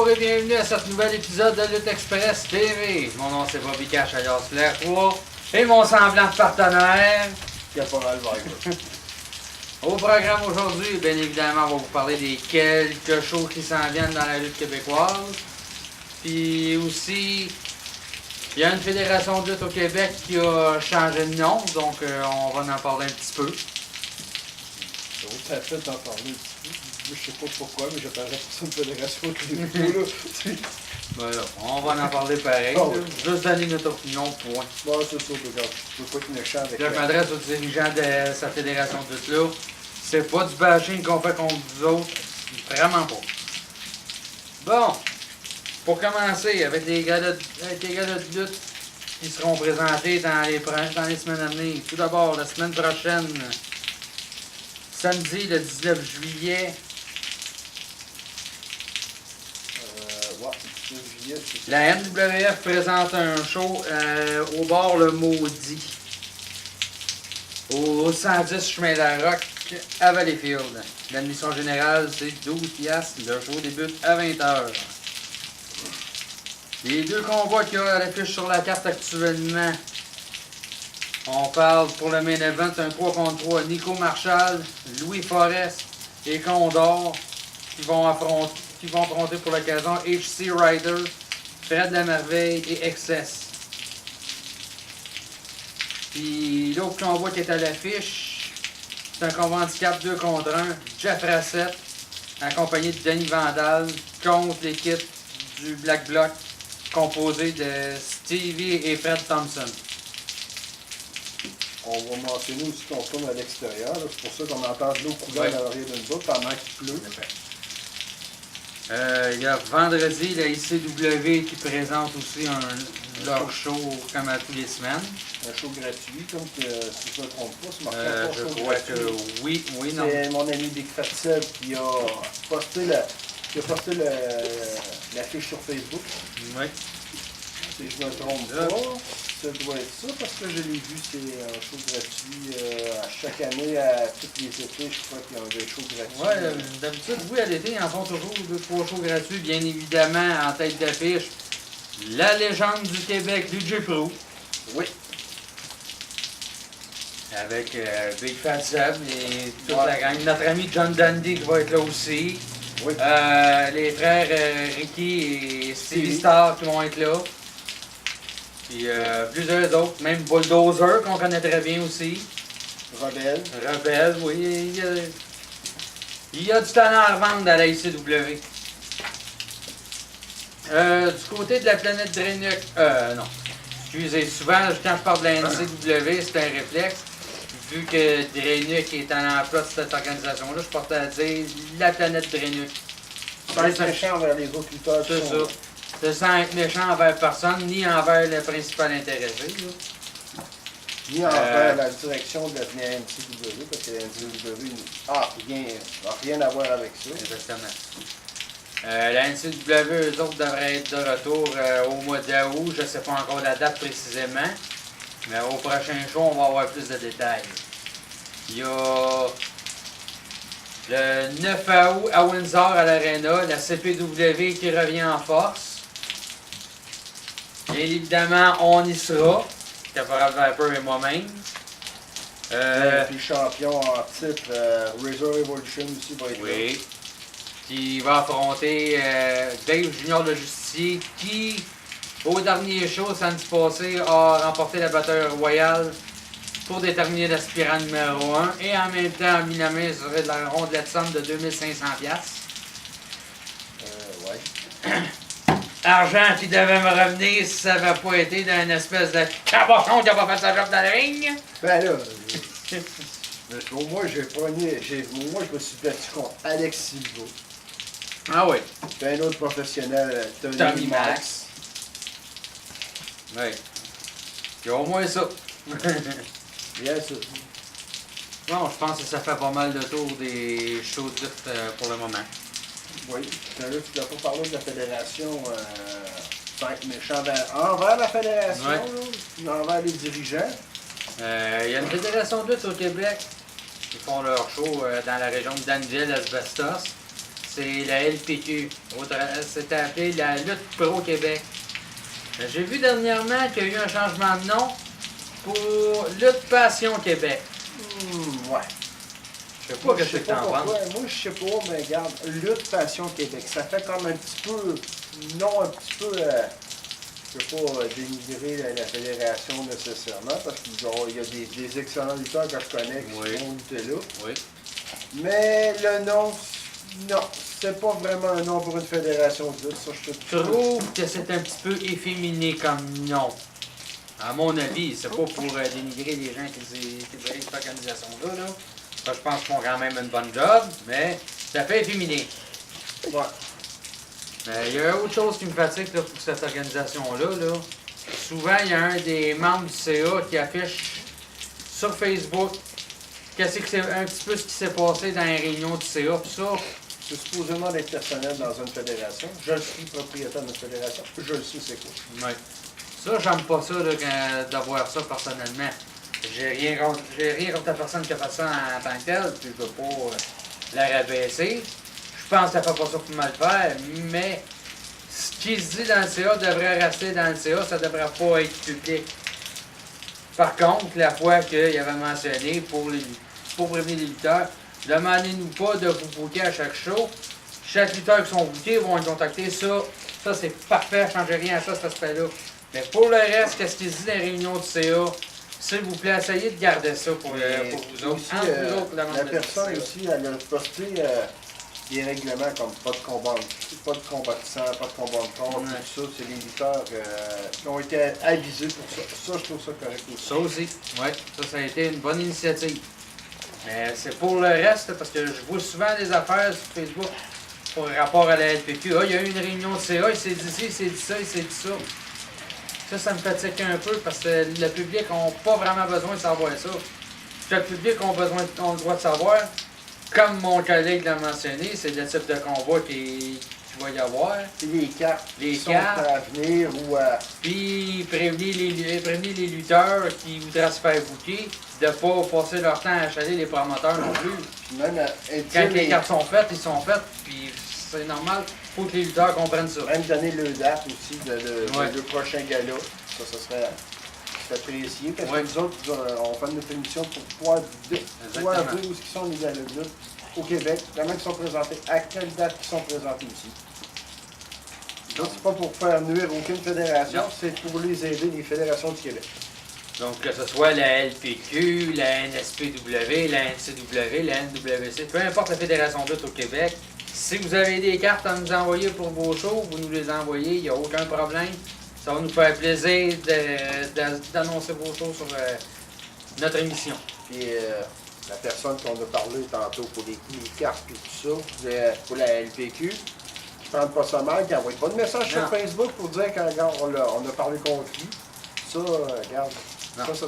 Bonjour et bienvenue à cet nouvel épisode de Lutte Express TV. Mon nom c'est Bobby Cash alias Flair 3 et mon semblant de partenaire, Caporal Viper. Au programme aujourd'hui, bien évidemment, on va vous parler des quelques shows qui s'en viennent dans la lutte québécoise. Puis aussi, il y a une fédération de lutte au Québec qui a changé de nom, donc on va en parler un petit peu. Ça a fait en parler un petit peu. Je sais pas pourquoi, mais j'appellerais pour ça une fédération de lutte. Voilà, on va en parler pareil. Oh, oui. Juste donner notre opinion, point. Bon, c'est ça, regarde. Je veux pas être méchant avec Là, je m'adresse aux dirigeants de sa fédération de lutte-là. C'est pas du bashing qu'on fait contre vous autres. Vraiment pas. Bon, pour commencer, avec les gars de lutte qui seront présentés dans les semaines à venir. Tout d'abord, la semaine prochaine, samedi le 19 juillet, Ouais, 19 juillet, c'est ça. la MWF présente un show au bar Le Maudit, au 110 chemin de la Roque à Valleyfield. L'admission générale, c'est 12$. Le show débute à 20h. Les deux combats qu'il y a à l'affiche sur la carte actuellement, on parle pour le main event, un 3 contre 3. Nico Marshall, Louis Forest et Condor qui vont affronter pour l'occasion HC Rider, Fred Lamerveille et Excess. Puis l'autre combat qui est à l'affiche, c'est un combat handicap 2 contre 1. Jeff Rassett, accompagné de Denis Vandal, contre l'équipe du Black Bloc, composée de Stevie et Fred Thompson. On va mentionner aussi qu'on tourne à l'extérieur. C'est pour ça qu'on entend de l'eau couler à l'arrière d'une boucle pendant qu'il pleut. Il y a vendredi la ICW qui présente aussi leur show comme à tous les semaines. Un show gratuit, comme que, si je ne me trompe pas, c'est marqué encore Je show crois gratuit. que oui, non. C'est mon ami Big Fat Seb qui a posté l'affiche sur Facebook. Oui. Si je me trompe pas, ça doit être ça parce que je l'ai vu, c'est un show gratuit à chaque année, à tous les étés, je crois qu'il y a des shows gratuits. Ouais, d'habitude, oui, à l'été, ils en font toujours 2-3 shows gratuits, bien évidemment, en tête d'affiche. La légende du Québec, DJ Pro. Oui. Avec Big Fat Seb et toute la gang. Notre ami John Dundee qui va être là aussi. Oui. Les frères Ricky et Stevie Star qui vont être là. Puis plusieurs autres, même Bulldozer qu'on connaît très bien aussi. Rebelle. Rebelle, oui. Il y a du talent à revendre à la ICW. Du côté de la planète Draenuk, non. Excusez, souvent quand je parle de la NCW, c'est un réflexe. Vu que Draenuk est en emploi de cette organisation-là, je porte à dire la planète Draenuk. Sans être méchant envers les autres lutteurs. C'est ça. C'est sans être méchant envers personne, ni envers le principal intéressé. Là. Ni envers la direction de la NCW, parce que la NCW n'a rien à voir avec ça. Exactement. La NCW, eux autres, devraient être de retour au mois d'août. Je ne sais pas encore la date précisément. Mais au prochain show, on va avoir plus de détails. Il y a le 9 août à Windsor, à l'Arena, la CPW qui revient en force. Bien évidemment, on y sera. Caporal Viper et moi-même. Puis champion en titre, Razor Evolution aussi va être là. Oui. Qui va affronter Dave Junior le Justicier qui, au dernier show, samedi passé, a remporté la bataille royale pour déterminer l'aspirant numéro 1 et en même temps a mis la main sur la rondelette somme de 2500$. Ouais. Argent qui devait me revenir si ça n'avait pas été d'une espèce de cabochon qui n'a pas fait sa job dans la ring. Ben là, au moins j'ai pogné, au moins je me suis battu contre Alex Silva. Ah oui. Puis un autre professionnel, Tommy Max. Oui. Il y a au moins ça. Bien sûr. Bon, je pense que ça fait pas mal de tour des shows de lutte pour le moment. Oui. Là, tu n'as pas parlé de la fédération sans être méchant envers la fédération, Ouais. là, puis envers les dirigeants. Il y a une fédération de lutte au Québec qui font leur show dans la région de Danville, Asbestos. c'est la LPQ. C'est appelé la Lutte Pro Québec. J'ai vu dernièrement qu'il y a eu un changement de nom pour Lutte Passion Québec. Ouais. Je sais pas Je ce sais que pas t'en penses. pourquoi. Moi, je sais pas, mais regarde, Lutte Passion Québec, ça fait comme un petit peu, non, un petit peu, je ne veux pas dénigrer la fédération nécessairement, parce qu'il y a des excellents lutteurs que je connais qui Oui. vont lutter là. Oui. Mais le nom, non, c'est pas vraiment un nom pour une fédération de lutte, ça je te Je trouve que c'est un petit peu efféminé comme nom. À mon avis, c'est pas pour dénigrer les gens qui dirigent cette organisation-là. Là. Ça, je pense qu'ils font quand même une bonne job, mais ça fait efféminé. Ouais. Mais il y a autre chose qui me fatigue là, pour cette organisation-là. Là. Souvent, il y a un des membres du CA qui affiche sur Facebook qu'est-ce que c'est un petit peu ce qui s'est passé dans les réunions du CA. Puis ça, C'est supposément d'être personnel dans une fédération. Je suis propriétaire d'une fédération, je le sais c'est quoi. ouais. Ça, j'aime pas ça là, d'avoir ça personnellement. J'ai rien contre la personne qui a fait ça en tant que telle, puis je veux pas la rabaisser. Je pense qu'elle fait pas ça pour mal faire, mais ce qui se dit dans le CA devrait rester dans le CA, ça devrait pas être public. Par contre, la fois qu'il avait mentionné pour prévenir les lutteurs, demandez-nous pas de vous booker à chaque show. Chaque lutteur qui sont bookés vont être contactés. Ça c'est parfait, ne changez rien à ça, cet aspect-là. Mais pour le reste, qu'est-ce qui se dit dans les réunions du CA? S'il vous plaît, essayez de garder ça pour vous autres. Aussi, Entre vous autres, la membre personne du CA. aussi, elle a posté des règlements comme pas de combat, pas de combattants, pas de combat de corps, Ouais. tout ça. C'est les lutteurs qui ont été avisés pour ça. Ça, je trouve ça correct aussi. Ça aussi, oui. Ça a été une bonne initiative. Mais c'est pour le reste, parce que je vois souvent des affaires sur Facebook pour rapport à la LPQ. Ah, il y a eu une réunion de CA, il s'est dit ci, il s'est dit ça, il s'est dit ça. Ça me fatigue un peu parce que le public n'a pas vraiment besoin de savoir ça. Ce que le public a le droit de savoir, comme mon collègue l'a mentionné, c'est le type de combat qu'il va y avoir. C'est les cartes Les qui sont cartes. à venir ou à... Puis prévenir les lutteurs qui voudraient se faire booker de ne pas passer leur temps à achaler les promoteurs non plus. Puis même Quand les cartes sont faites, ils sont faites, puis c'est normal, il faut que les lutteurs comprennent ça. même donner le date aussi Ouais. de prochain gala. Ça serait apprécié. Parce Ouais. que nous autres, on fait notre émission pour pouvoir voir Exactement. où sont les galas de lutte au Québec, comment ils sont présentés, à quelle date ils sont présentés aussi. Ça, c'est pas pour faire nuire aucune fédération, Non. c'est pour les aider, les fédérations du Québec. Donc que ce soit la LPQ, la NSPW, la NCW, la NWC, peu importe la fédération de lutte au Québec, si vous avez des cartes à nous envoyer pour vos shows, vous nous les envoyez, il n'y a aucun problème. Ça va nous faire plaisir d'annoncer vos shows sur notre émission. Puis la personne qu'on a parlé tantôt pour les cartes et tout ça, pour la LPQ, qui ne prend pas ça mal, qui n'envoie pas de message sur Non. Facebook pour dire qu'on a parlé contre lui. Ça, regarde, Non. ça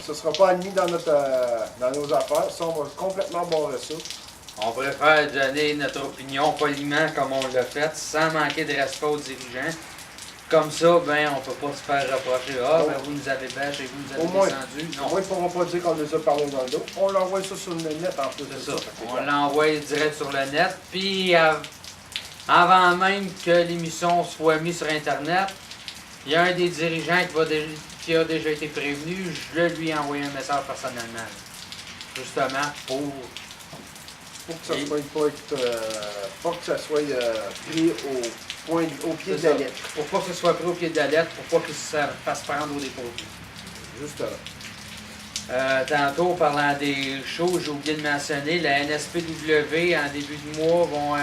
ne sera pas admis dans nos affaires. Ça, on va complètement barrer ça. On préfère donner notre opinion poliment comme on l'a fait, sans manquer de respect aux dirigeants. Comme ça, ben, on peut pas se faire reprocher. Ah, ben, vous nous avez bâché, vous nous Au avez moins. descendu. Au Non, moins, ils ne pourront pas dire qu'on les a parlé dans le dos. On l'envoie ça sur le net en plus de c'est ça. ça. On l'envoie direct sur le net. Puis, avant même que l'émission soit mise sur Internet, il y a un des dirigeants qui a déjà été prévenu. Je lui ai envoyé un message personnellement. Justement, pour Pour que ça soit pas que ça soit pris au pied de c'est la ça. lettre. Pour pas que ce soit pris au pied de la lettre, pour pas qu'il se fasse prendre au dépourvu. Justement. Tantôt, parlant des shows, j'ai oublié de mentionner, la NSPW, en début de mois, vont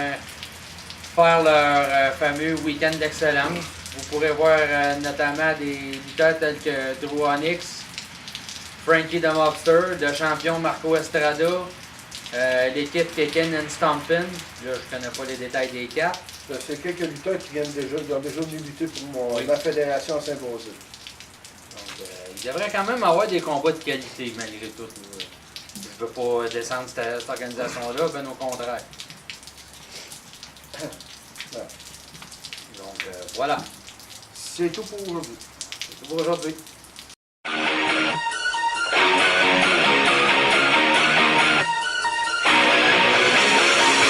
faire leur fameux week-end d'excellence. Vous pourrez voir notamment des lutteurs tels que Drew Onyx, Frankie the Mobster, le champion Marco Estrada, l'équipe Keken and Stompin. Là, je connais pas les détails des cartes. C'est quelques lutteurs qui ont déjà débuté pour Oui. la fédération à Saint-Basile. Donc, il devrait quand même avoir des combats de qualité, malgré tout. Là. Je veux pas descendre cette organisation-là, ben au contraire. Ouais. Donc, voilà. C'est tout pour aujourd'hui. C'est tout pour aujourd'hui.